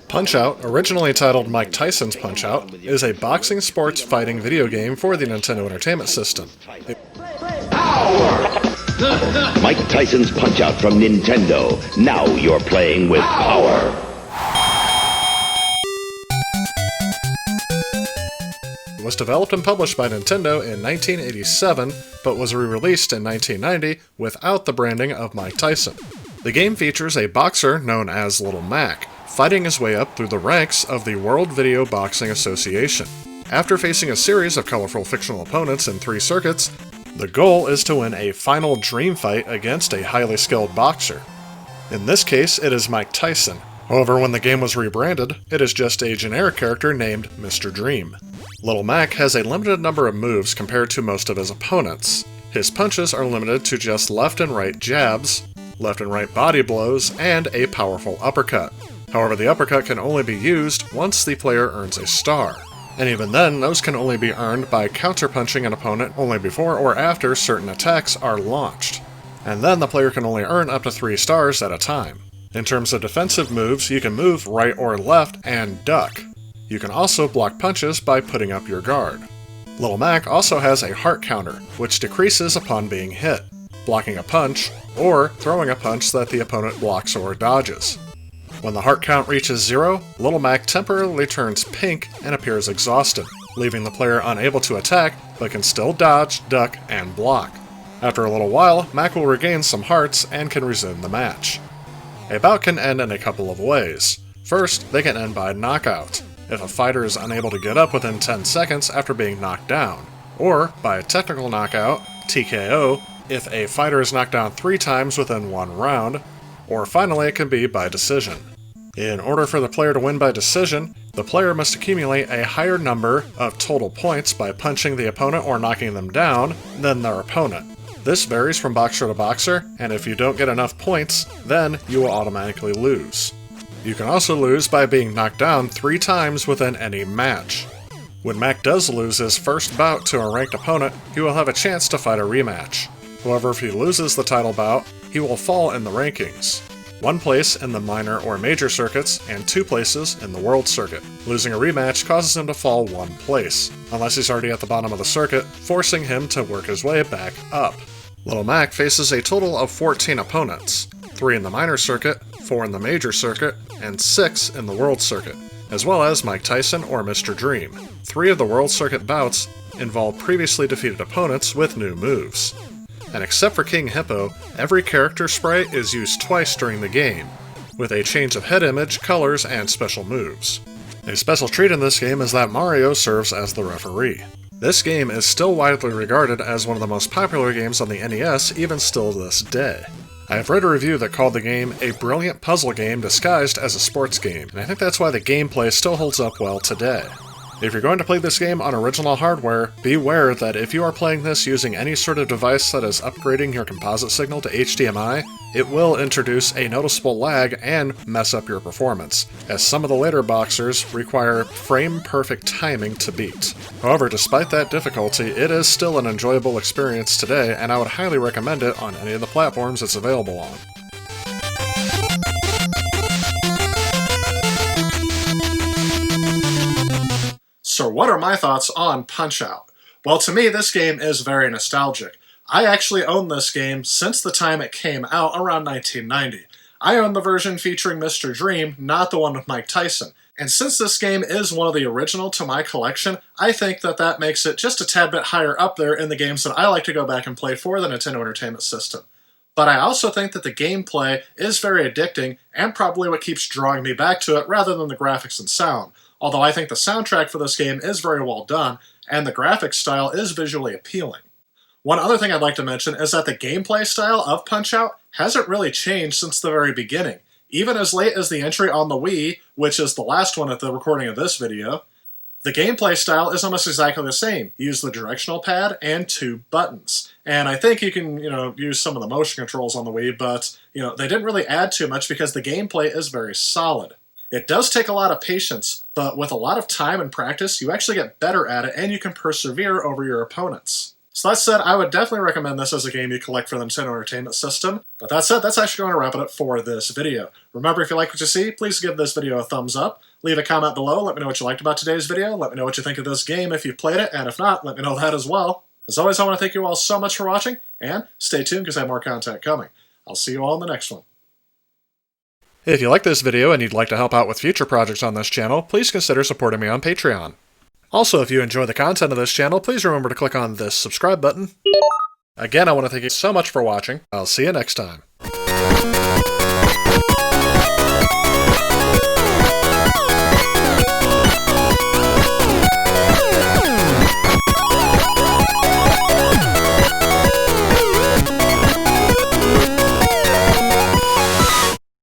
Punchout, originally titled Mike Tyson's Punch-Out!, is a boxing sports fighting video game for the Nintendo Entertainment System. Mike Tyson's Punch-Out from Nintendo. Now you're playing with power. It was developed and published by Nintendo in 1987, but was re-released in 1990 without the branding of Mike Tyson. The game features a boxer known as Little Mac, fighting his way up through the ranks of the World Video Boxing Association. After facing a series of colorful fictional opponents in 3 circuits, the goal is to win a final dream fight against a highly skilled boxer. In this case, it is Mike Tyson. However, when the game was rebranded, it is just a generic character named Mr. Dream. Little Mac has a limited number of moves compared to most of his opponents. His punches are limited to just left and right jabs, left and right body blows, and a powerful uppercut. However, the uppercut can only be used once the player earns a star. And even then, those can only be earned by counterpunching an opponent only before or after certain attacks are launched. And then the player can only earn up to 3 stars at a time. In terms of defensive moves, you can move right or left and duck. You can also block punches by putting up your guard. Little Mac also has a heart counter, which decreases upon being hit, blocking a punch, or throwing a punch that the opponent blocks or dodges. When the heart count reaches 0, Little Mac temporarily turns pink and appears exhausted, leaving the player unable to attack, but can still dodge, duck, and block. After a little while, Mac will regain some hearts and can resume the match. A bout can end in a couple of ways. First, they can end by knockout, if a fighter is unable to get up within 10 seconds after being knocked down, or by a technical knockout, TKO, if a fighter is knocked down 3 times within 1 round, or finally it can be by decision. In order for the player to win by decision, the player must accumulate a higher number of total points by punching the opponent or knocking them down than their opponent. This varies from boxer to boxer, and if you don't get enough points, then you will automatically lose. You can also lose by being knocked down 3 times within any match. When Mac does lose his first bout to a ranked opponent, he will have a chance to fight a rematch. However, if he loses the title bout, he will fall in the rankings. 1 place in the minor or major circuits, and 2 places in the world circuit. Losing a rematch causes him to fall 1 place, unless he's already at the bottom of the circuit, forcing him to work his way back up. Little Mac faces a total of 14 opponents, 3 in the minor circuit, 4 in the major circuit, and 6 in the world circuit, as well as Mike Tyson or Mr. Dream. 3 of the world circuit bouts involve previously defeated opponents with new moves. And except for King Hippo, every character sprite is used twice during the game, with a change of head image, colors, and special moves. A special treat in this game is that Mario serves as the referee. This game is still widely regarded as one of the most popular games on the NES, even still to this day. I have read a review that called the game a brilliant puzzle game disguised as a sports game, and I think that's why the gameplay still holds up well today. If you're going to play this game on original hardware, beware that if you are playing this using any sort of device that is upgrading your composite signal to HDMI, it will introduce a noticeable lag and mess up your performance, as some of the later boxers require frame-perfect timing to beat. However, despite that difficulty, it is still an enjoyable experience today, and I would highly recommend it on any of the platforms it's available on. So what are my thoughts on Punch-Out? Well, to me, this game is very nostalgic. I actually owned this game since the time it came out around 1990. I own the version featuring Mr. Dream, not the one with Mike Tyson. And since this game is one of the original to my collection, I think that makes it just a tad bit higher up there in the games that I like to go back and play for the Nintendo Entertainment System. But I also think that the gameplay is very addicting and probably what keeps drawing me back to it rather than the graphics and sound. Although I think the soundtrack for this game is very well done, and the graphics style is visually appealing. One other thing I'd like to mention is that the gameplay style of Punch-Out hasn't really changed since the very beginning. Even as late as the entry on the Wii, which is the last one at the recording of this video, the gameplay style is almost exactly the same. You use the directional pad and 2 buttons. And I think you can, use some of the motion controls on the Wii, but, they didn't really add too much because the gameplay is very solid. It does take a lot of patience, but with a lot of time and practice, you actually get better at it and you can persevere over your opponents. So that said, I would definitely recommend this as a game you collect for the Nintendo Entertainment System. But that said, that's actually going to wrap it up for this video. Remember, if you like what you see, please give this video a thumbs up. Leave a comment below, let me know what you liked about today's video, let me know what you think of this game if you've played it, and if not, let me know that as well. As always, I want to thank you all so much for watching, and stay tuned because I have more content coming. I'll see you all in the next one. If you like this video and you'd like to help out with future projects on this channel, please consider supporting me on Patreon. Also, if you enjoy the content of this channel, please remember to click on this subscribe button. Again, I want to thank you so much for watching. I'll see you next time.